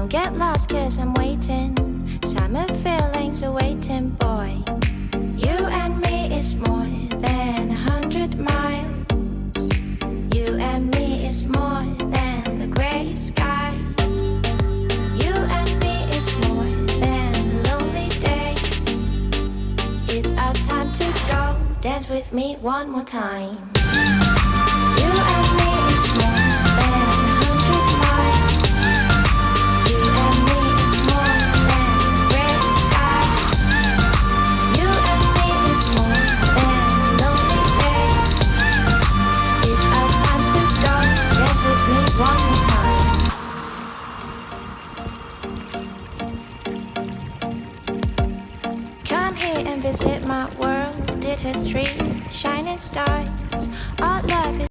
get lost cause I'm waiting. Summer feelings are waiting, boy. You and me is more than 100 miles. You and me is more than the grey sky. You and me is more than lonely days. It's our time to go. Dance with me one more time. You and me is more than 100 miles. You and me is more than the grey sky. You and me is more than lonely days. It's our time to go. Dance with me one more time. Come here and visit my world. Did history, shining star.